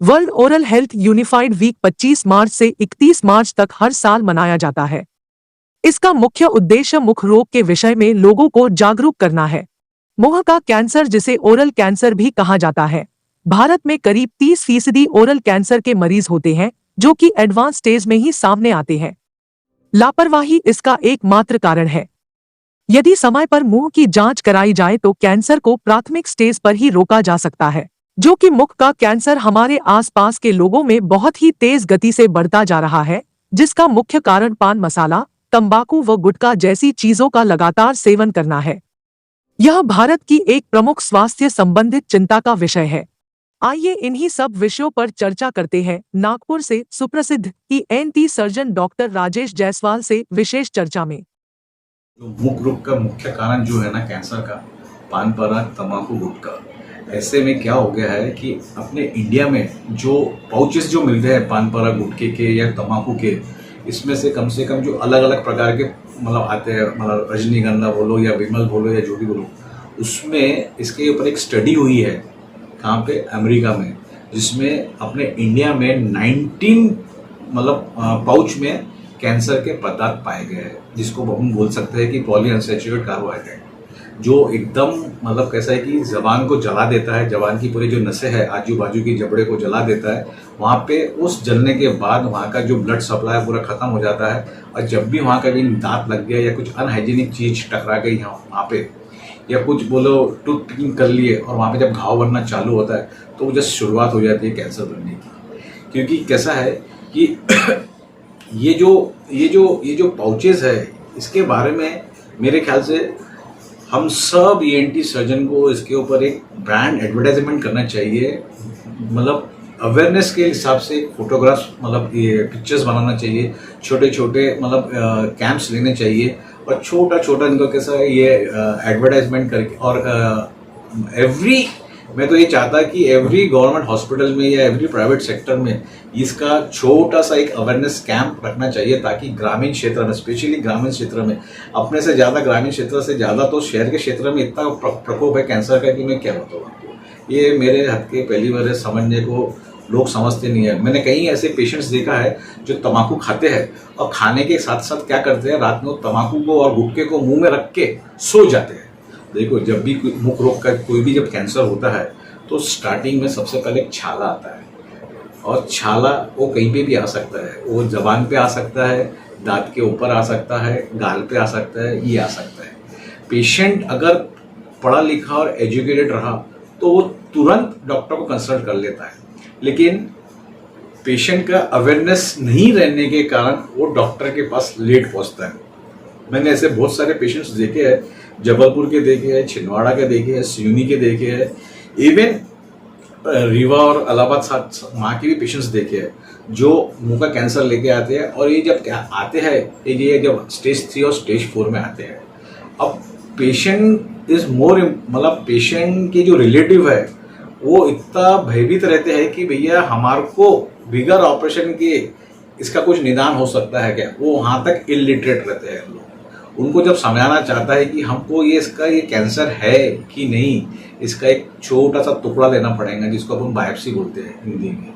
World oral health unified week 25 मार्च से 31 मार्च तक हर साल मनाया जाता है। इसका मुख्य उद्देश्य मुख रोग के विषय में लोगों को जागरूक करना है। मुंह का कैंसर, जिसे ओरल कैंसर भी कहा जाता है, भारत में करीब 30% ओरल कैंसर के मरीज होते हैं, जो कि एडवांस स्टेज में ही सामने आते हैं। लापरवाही इसका एकमात्र कारण है। यदि समय पर मुंह की जांच कराई जाए तो कैंसर को प्राथमिक स्टेज पर ही रोका जा सकता है। जो कि मुख का कैंसर हमारे आसपास के लोगों में बहुत ही तेज गति से बढ़ता जा रहा है, जिसका मुख्य कारण पान मसाला, तंबाकू व गुटखा जैसी चीजों का लगातार सेवन करना है। यह भारत की एक प्रमुख स्वास्थ्य संबंधित चिंता का विषय है। आइए इन्हीं सब विषयों पर चर्चा करते हैं। नागपुर से सुप्रसिद्ध ENT surgeon doctor Rajesh Jaiswal से विशेष चर्चा में। मुख रोग का मुख्य कारण जो है ना कैंसर का, पान पराग, तंबाकू, गुटखा। ऐसे में क्या हो गया है कि अपने इंडिया में जो पाउचेस जो मिलते हैं पान पराग, गुटखे के या तंबाकू के, इसमें से कम जो अलग अलग प्रकार के मतलब आते हैं, मतलब रजनीगंधा बोलो या विमल बोलो या जो भी बोलो, उसमें इसके ऊपर एक स्टडी हुई है कहाँ पे, अमेरिका में, जिसमें अपने इंडिया में 19 मतलब पाउच में कैंसर के पदार्थ पाए गए हैं, जिसको हम बोल सकते हैं कि पॉलीअनसैचुरेटेड कार्बोहाइड्रेट, जो एकदम मतलब कैसा है कि जबान को जला देता है, जबान की पूरी जो नसें है आजू बाजू की जबड़े को जला देता है। वहाँ पे उस जलने के बाद वहाँ का जो ब्लड सप्लाई पूरा खत्म हो जाता है, और जब भी वहाँ का भी दांत लग गया या कुछ अनहाइजीनिक चीज टकरा गई वहाँ पे, या कुछ बोलो टूथ पिकिंग कर लिए, और वहाँ पे जब घाव बनना चालू होता है तो जस्ट शुरुआत हो जाती है कैंसर बनने की। क्योंकि कैसा है कि ये जो पाउचेस है, इसके बारे में मेरे ख्याल से हम सब ENT सर्जन को इसके ऊपर एक ब्रांड एडवर्टाइजमेंट करना चाहिए। मतलब अवेयरनेस के हिसाब से फोटोग्राफ्स, मतलब ये पिक्चर्स बनाना चाहिए, छोटे छोटे मतलब कैंप्स लेने चाहिए, और छोटा इनको कैसा है ये एडवर्टाइजमेंट करके, और मैं तो ये चाहता कि एवरी गवर्नमेंट हॉस्पिटल में या एवरी प्राइवेट सेक्टर में इसका छोटा सा एक अवेयरनेस कैंप रखना चाहिए, ताकि ग्रामीण क्षेत्र में, स्पेशली ग्रामीण क्षेत्र में, अपने से ज़्यादा ग्रामीण क्षेत्र से ज़्यादा तो शहर के क्षेत्र में इतना प्रकोप है कैंसर का कि मैं क्या बताऊँ आपको। ये मेरे हद के पहली बार है, समझने को लोग समझते नहीं है। मैंने कई ऐसे पेशेंट्स देखा है जो तम्बाकू खाते हैं, और खाने के साथ साथ क्या करते हैं, रात में तम्बाकू को और गुटखे को मुंह में रख के सो जाते हैं। देखो, जब भी मुख रोग का कोई भी जब कैंसर होता है तो स्टार्टिंग में सबसे पहले एक छाला आता है, और छाला वो कहीं पे भी आ सकता है, वो जबान पे आ सकता है, दांत के ऊपर आ सकता है, गाल पे आ सकता है, ये आ सकता है। पेशेंट अगर पढ़ा लिखा और एजुकेटेड रहा तो वो तुरंत डॉक्टर को कंसल्ट कर लेता है, लेकिन पेशेंट का अवेयरनेस नहीं रहने के कारण वो डॉक्टर के पास लेट पहुंचता है। मैंने ऐसे बहुत सारे पेशेंट्स देखे हैं, जबलपुर के देखे हैं, छिंदवाड़ा के देखे हैं, सिवनी के देखे हैं, इवन रीवा और इलाहाबाद साथ वहाँ के भी पेशेंट्स देखे हैं, जो मुंह का कैंसर लेके आते हैं, और ये जब आते हैं, ये जब स्टेज 3 और स्टेज 4 में आते हैं। अब पेशेंट इज मोर, मतलब पेशेंट के जो रिलेटिव है वो इतना भयभीत रहते हैं कि भैया हमारे को बिगर ऑपरेशन के इसका कुछ निदान हो सकता है क्या। वो वहाँ तक इलिटरेट रहते हैं लोग। उनको जब समझाना चाहता है कि हमको ये कैंसर है कि नहीं, इसका एक छोटा सा टुकड़ा लेना पड़ेगा, जिसको अपन बायोप्सी बोलते हैं हिंदी में।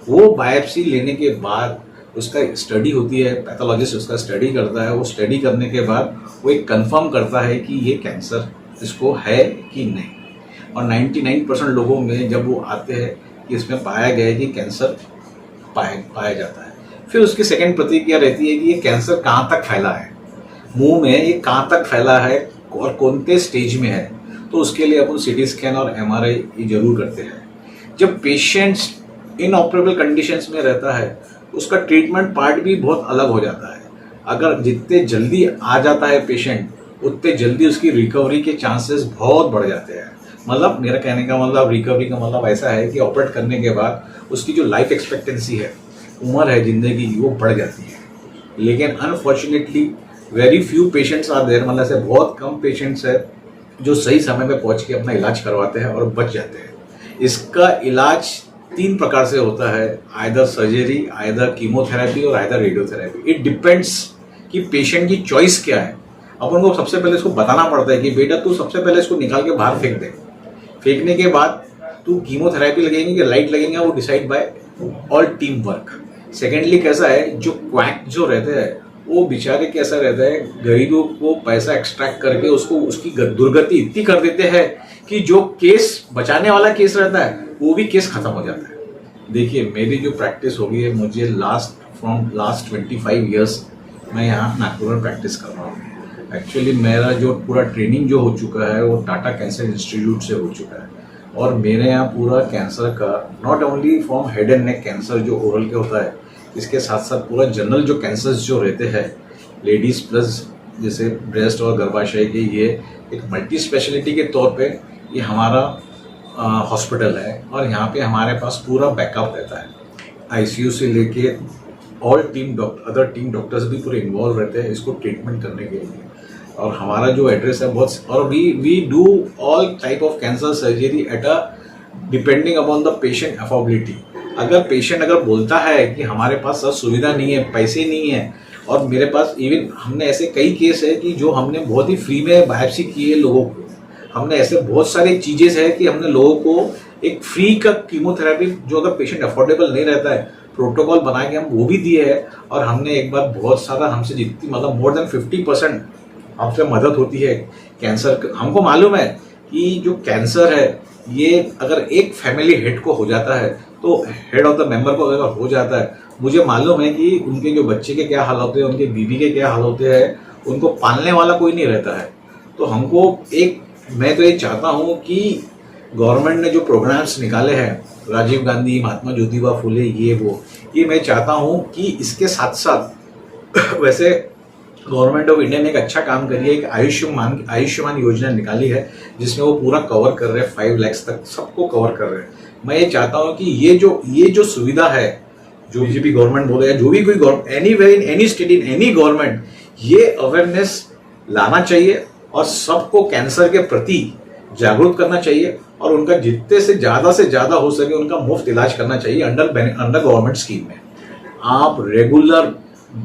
वो बायोप्सी लेने के बाद उसका स्टडी होती है, पैथोलॉजिस्ट उसका स्टडी करता है। वो स्टडी करने के बाद वो एक कंफर्म करता है कि ये कैंसर इसको है कि नहीं। और 99% लोगों में जब वो आते हैं कि इसमें पाया गया है कि कैंसर पाया जाता है, फिर उसकी सेकेंड प्रतिक्रिया रहती है कि ये कैंसर कहाँ तक फैला है, मुंह में ये कहाँ तक फैला है और कौन से स्टेज में है। तो उसके लिए अपन CT स्कैन और MRI ये जरूर करते हैं। जब पेशेंट्स इनऑपरेबल कंडीशंस में रहता है, उसका ट्रीटमेंट पार्ट भी बहुत अलग हो जाता है। अगर जितने जल्दी आ जाता है पेशेंट, उतने जल्दी उसकी रिकवरी के चांसेस बहुत बढ़ जाते हैं। मतलब मेरा कहने का मतलब, रिकवरी का मतलब ऐसा है कि ऑपरेट करने के बाद उसकी जो लाइफ एक्सपेक्टेंसी है, उम्र है जिंदगी की, वो बढ़ जाती है। लेकिन unfortunately very few patients are there, मतलब से बहुत कम पेशेंट्स है जो सही समय पे पहुंच के अपना इलाज करवाते हैं और बच जाते हैं। इसका इलाज 3 प्रकार से होता है, आइदर सर्जरी, आइदर कीमोथेरेपी और आइदर रेडियोथेरेपी। इट डिपेंड्स कि पेशेंट की चॉइस क्या है। अपन को सबसे पहले इसको बताना पड़ता है कि बेटा तू सबसे पहले इसको निकाल के बाहर फेंक दे। फेंकने के बाद तू कीमोथेरेपी लगेंगे कि लाइट लगेंगे, वो decide by all team work. Secondly कैसा है, जो क्वैक जो रहते हैं वो बेचारे कैसा रहता है, गरीबों को पैसा एक्सट्रैक्ट करके उसको उसकी दुर्गति इतनी कर देते हैं कि जो केस बचाने वाला केस रहता है वो भी केस खत्म हो जाता है। देखिए मेरी जो प्रैक्टिस हो गई है, मुझे फ्रॉम लास्ट 25 ईयर्स मैं यहाँ नागपुर में प्रैक्टिस कर रहा हूँ। एक्चुअली मेरा जो पूरा ट्रेनिंग जो हो चुका है वो टाटा कैंसर इंस्टीट्यूट से हो चुका है, और मेरे यहाँ पूरा कैंसर का not only from head and neck cancer जो ओरल के होता है, इसके साथ साथ पूरा जनरल जो कैंसर्स जो रहते हैं लेडीज़ प्लस जैसे ब्रेस्ट और गर्भाशय के, ये एक मल्टी स्पेशलिटी के तौर पे ये हमारा हॉस्पिटल है, और यहाँ पे हमारे पास पूरा बैकअप रहता है। आईसीयू से लेके ऑल अदर टीम डॉक्टर्स भी पूरे इन्वॉल्व रहते हैं इसको ट्रीटमेंट करने के लिए। और हमारा जो एड्रेस है बहुत, और we do all type of cancer surgery at a depending upon the patient affordability. अगर पेशेंट अगर बोलता है कि हमारे पास सब सुविधा नहीं है, पैसे नहीं है, और मेरे पास इवन हमने ऐसे कई केस है कि जो हमने बहुत ही फ्री में बायोप्सी की है लोगों को, हमने ऐसे बहुत सारी चीजें है कि हमने लोगों को एक फ्री का कीमोथेरेपी जो अगर पेशेंट अफोर्डेबल नहीं रहता है प्रोटोकॉल बना के हम वो भी दिए है। और हमने एक बार बहुत सारा हमसे जितनी मतलब मोर देन 50% हमसे मदद होती है कैंसर। हमको मालूम है कि जो कैंसर है ये अगर एक फैमिली हेड को हो जाता है तो हेड ऑफ द मेंबर को अगर हो जाता है, मुझे मालूम है कि उनके जो बच्चे के क्या हाल होते हैं, उनके बीवी के क्या हाल होते हैं, उनको पालने वाला कोई नहीं रहता है। तो हमको मैं तो ये चाहता हूँ कि गवर्नमेंट ने जो प्रोग्राम्स निकाले हैं, राजीव गांधी, महात्मा ज्योतिबा फुले, ये मैं चाहता हूँ कि इसके साथ साथ वैसे गवर्नमेंट ऑफ इंडिया ने एक अच्छा काम करी है, एक आयुष्मान योजना निकाली है जिसमें वो पूरा कवर कर रहे हैं, 5 लाख तक सबको कवर कर रहे हैं। मैं ये चाहता हूँ कि ये जो सुविधा है, जो बीजेपी गवर्नमेंट बोले या जो भी कोई anywhere in any state in any government, ये अवेयरनेस लाना चाहिए और सबको कैंसर के प्रति जागरूक करना चाहिए, और उनका जितने से ज्यादा हो सके उनका मुफ्त इलाज करना चाहिए अंडर गवर्नमेंट स्कीम में। आप रेगुलर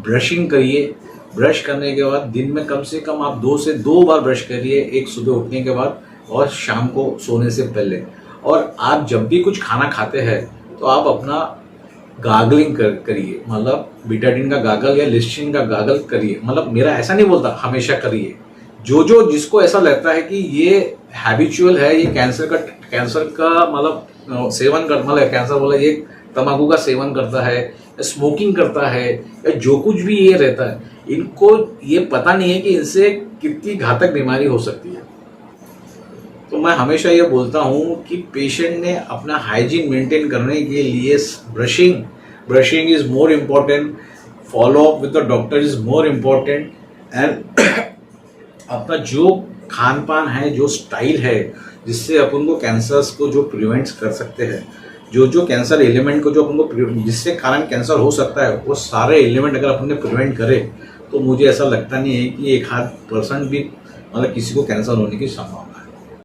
ब्रशिंग करिए, ब्रश करने के बाद दिन में कम से कम आप 2 से 2 बार ब्रश करिए, एक सुबह उठने के बाद और शाम को सोने से पहले। और आप जब भी कुछ खाना खाते हैं तो आप अपना गागलिंग करिए, मतलब बीटाडीन का गागल या लिस्ट्रीन का गागल करिए। मतलब मेरा ऐसा नहीं बोलता हमेशा करिए, जो जिसको ऐसा लगता है कि ये हैबिचुअल है, ये कैंसर का मतलब सेवन कर, मतलब कैंसर बोला ये तंबाकू का सेवन करता है, स्मोकिंग करता है, या जो कुछ भी ये रहता है, इनको ये पता नहीं है कि इनसे कितनी घातक बीमारी हो सकती है। तो मैं हमेशा ये बोलता हूँ कि पेशेंट ने अपना हाइजीन मेंटेन करने के लिए brushing is more important, follow up with the doctor is more important, and अपना जो खान पान है, जो स्टाइल है, जिससे अपन को कैंसर्स को जो प्रिवेंट कर सकते हैं, जो कैंसर एलिमेंट को जो अपन को जिससे कारण कैंसर हो सकता है, वो सारे एलिमेंट अगर अपन ने प्रिवेंट करे तो मुझे ऐसा लगता नहीं है कि 1% भी मतलब किसी को कैंसर होने की संभावना